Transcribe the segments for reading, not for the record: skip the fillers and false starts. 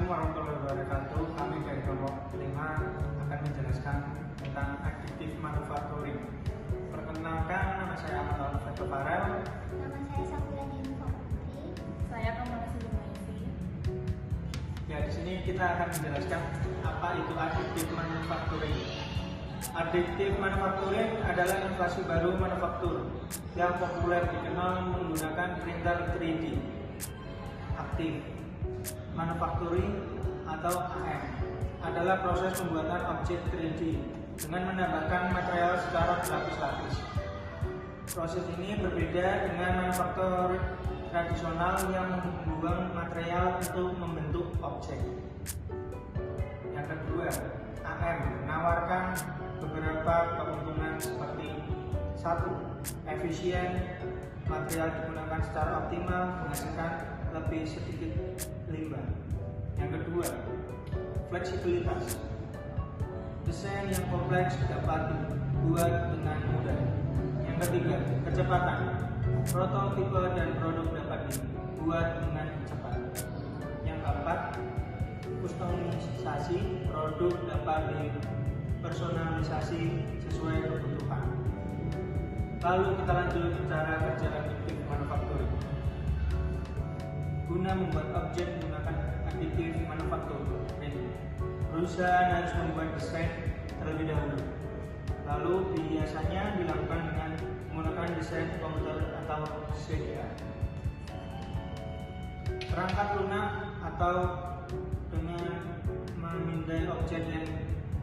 Assalamualaikum warahmatullahi wabarakatuh. Kami dari kelompok 5 akan menjelaskan tentang additive manufacturing. Perkenalkan, nama saya Ahmad Alfredo Farel. Nama saya Safira Dinova Putri. Saya Kamala Sulimaisi. Ya, di sini kita akan menjelaskan apa itu additive manufacturing. Additive manufacturing adalah inovasi baru manufaktur yang populer dikenal menggunakan printer 3D aktif. Manufacturing atau AM adalah proses pembuatan objek 3D dengan menambahkan material secara berlapis-lapis. Proses ini berbeda dengan manufaktur tradisional yang membuang material untuk membentuk objek. Yang kedua, AM menawarkan beberapa keuntungan seperti 1. Efisien, material digunakan secara optimal menghasilkan lebih sedikit limbah. Yang kedua, fleksibilitas. Desain yang kompleks dapat dibuat dengan mudah. Yang ketiga, kecepatan. Prototipe dan produk dapat dibuat dengan cepat. Yang keempat, kustomisasi. Produk dapat dipersonalisasi sesuai kebutuhan. Lalu kita lanjut cara kerja additive manufacturing. Guna membuat objek menggunakan additive manufacturing, perusahaan harus membuat desain terlebih dahulu. Lalu biasanya dilakukan dengan menggunakan desain komputer atau CAD. Perangkat lunak atau dengan memindai objek yang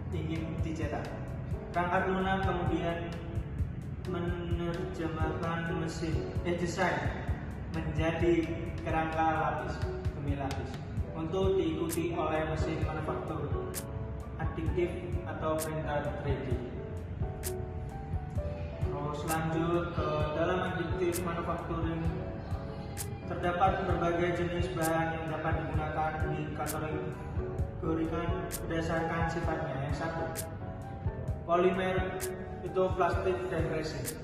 ingin dicetak. Perangkat lunak kemudian menerjemahkan desain menjadi kerangka lapis demi lapis untuk diikuti oleh mesin manufaktur additif atau printer 3D. Terus lanjut ke dalam additive manufacturing, terdapat berbagai jenis bahan yang dapat digunakan dikategorikan berdasarkan sifatnya. Yang 1, polimer itu plastik dan resin.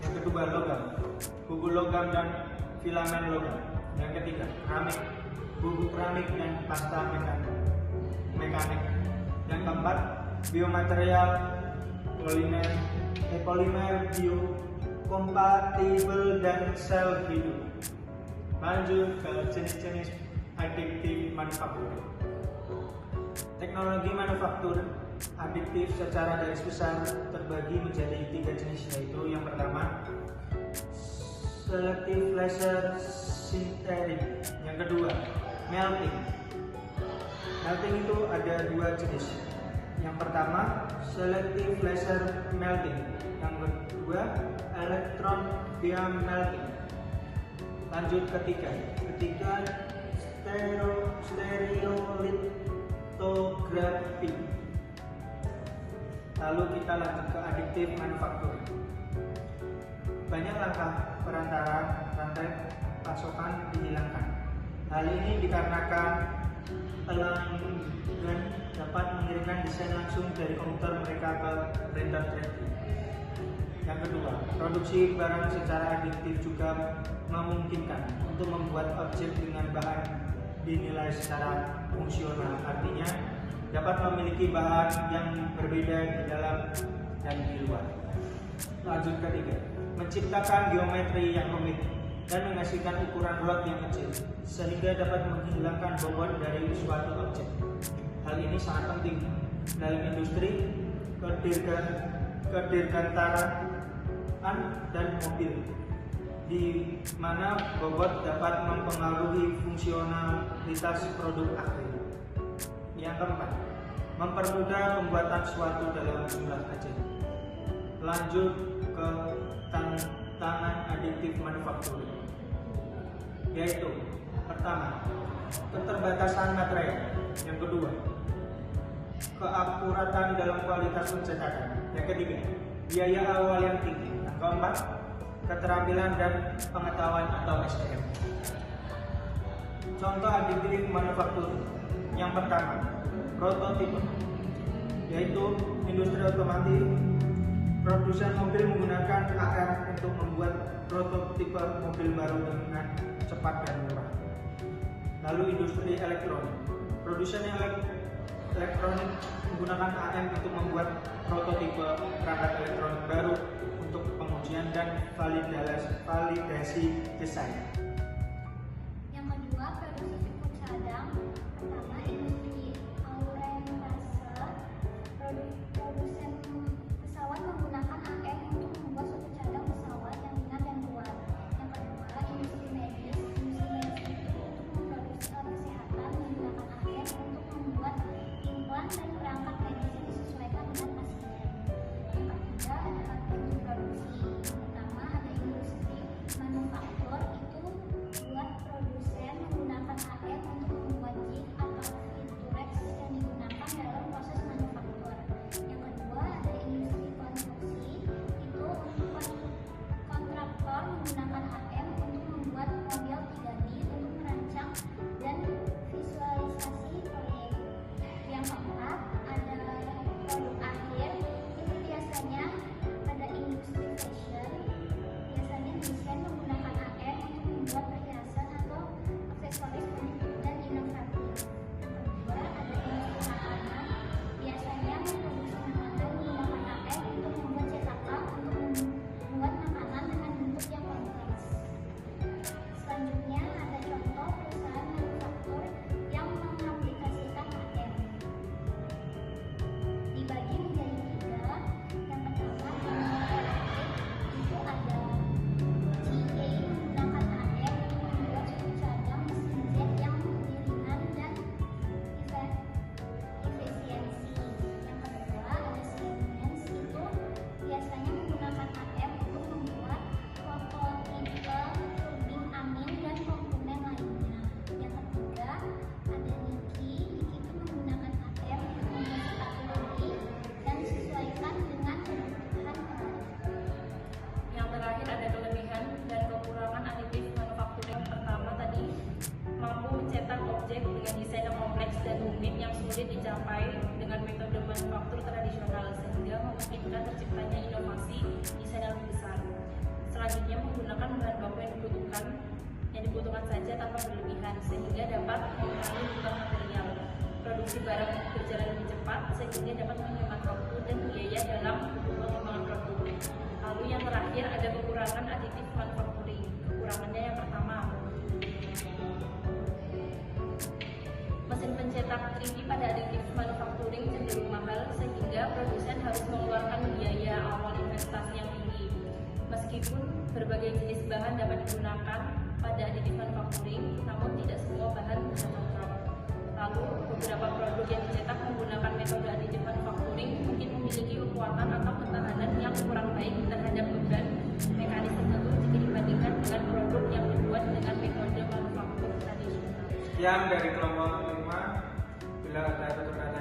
Yang kedua, logam, buku logam dan filamen logam. Yang ketiga, keramik, buku keramik dan pasta mekanik. Yang keempat, biomaterial, polimer biokompatibel dan sel hidup. Lanjut ke jenis-jenis additive manufacturing. Teknologi manufaktur additif secara garis besar terbagi menjadi 3 jenis, yaitu yang pertama, selective laser sintering. Yang kedua, melting. Melting itu ada 2 jenis. Yang pertama, selective laser melting. Yang kedua, electron beam melting. Lanjut ketiga, stereolithografi. Lalu kita lanjut ke additive manufacturing. Banyak langkah perantara rantai pasokan dihilangkan. Hal ini dikarenakan pelanggan dapat mengirimkan desain langsung dari komputer mereka ke printer 3D. Yang kedua, produksi barang secara additif juga memungkinkan untuk membuat objek dengan bahan dinilai secara fungsional, artinya dapat memiliki bahan yang berbeda di dalam dan di luar. Lanjut ketiga, menciptakan geometri yang rumit dan menghasilkan ukuran rod yang kecil sehingga dapat menghilangkan bobot dari suatu objek. Hal ini sangat penting dalam industri kedirgantaraan dan mobil, di mana bobot dapat mempengaruhi fungsionalitas produk akhir. Yang keempat, mempermudah pembuatan suatu dalam jumlah kecil. Lanjut ke tantangan additive manufacturing, yaitu pertama, keterbatasan material. Yang kedua, keakuratan dalam kualitas pencetakan. Yang ketiga, biaya awal yang tinggi. Yang keempat, keterampilan dan pengetahuan atau SDM. Contoh additive manufacturing. Yang pertama, prototipe, yaitu industri otomotif. Produsen mobil menggunakan AR untuk membuat prototipe mobil baru dengan cepat dan murah. Lalu industri elektronik, Produsen elektronik menggunakan AM untuk membuat prototipe perangkat elektronik baru untuk pengujian dan validasi desain. Yang kedua, produksi cukup cadang. Pertama, industri aeronautics. Produsen pesawat menggunakan AM untuk membuat suku cadang pesawat yang ringan dan kuat. Yang kedua, industri medis. Industri medis itu untuk memproduksi alat kesehatan menggunakan AM untuk membuat implan dan perangkat medis yang disesuaikan dengan pasien. Yang ketiga adalah industri produksi. Pertama ada industri manufaktur, itu buat produsen menggunakan AM untuk membuat chip atau Vinturex yang digunakan dalam proses manufaktur. Yang kedua ada industri konstruksi, itu untuk kontraktor menggunakan AM untuk membuat model 3D untuk merancang dan visualisasi proyek. Yang keempat ada produk akhir, itu biasanya ada industri fashion, biasanya desain menggunakan AM untuk membuat perhiasan atau aksesoris unik dan inovatif. Yang kedua ada industri makanan, biasanya memproduksi makanan menggunakan AM untuk membuat cetakan untuk membuat makanan dengan bentuk yang kompleks. Selanjutnya ada contoh perusahaan manufaktur yang mengaplikasikan AM. Dibagi menjadi tiga. Yang pertama elektrik, itu ada GE menggunakan AM untuk membuat suku cadang mesin jet yang lebih ringan dan efisiensi. Yang kedua ada Siemens, itu biasanya menggunakan AM untuk membuat prototipe turbin angin dan komponen lainnya. Yang ketiga ada Nike itu menggunakan AM untuk membuat sepatu lari dan disesuaikan dengan kebutuhan pelari. Yang terakhir ada kelebihan dan kekurangan aditif manufaktur. Yang pertama tadi mampu mencetak objek dengan desain yang kompleks dan rumit yang sulit dicapai dengan metode manufaktur tradisional sehingga memungkinkan terciptanya inovasi desain yang lebih besar. Selanjutnya menggunakan bahan baku yang dibutuhkan saja tanpa berlebihan sehingga dapat mengurangi limbah material. Produksi barang berjalan lebih cepat sehingga dapat menghemat waktu dan biaya dalam pengembangan produk. Lalu yang terakhir ada kekurangan aditif manufacturing. Kekurangannya yang pertama, mesin pencetak 3D pada aditif manufacturing cenderung mahal sehingga produsen harus mengeluarkan biaya awal investasi yang tinggi. Meskipun berbagai jenis bahan dapat digunakan pada aditif manufacturing, namun tidak semua bahan bisa cocok. Lalu beberapa produk yang dicetak menggunakan metode aditif manufacturing mungkin memiliki kekuatan atau ketahanan yang kurang baik terhadap beban mekanis tertentu jika dibandingkan dengan produk yang dibuat dengan metode manufaktur tradisional. Sekian dari kelompok 5. Bila ada kata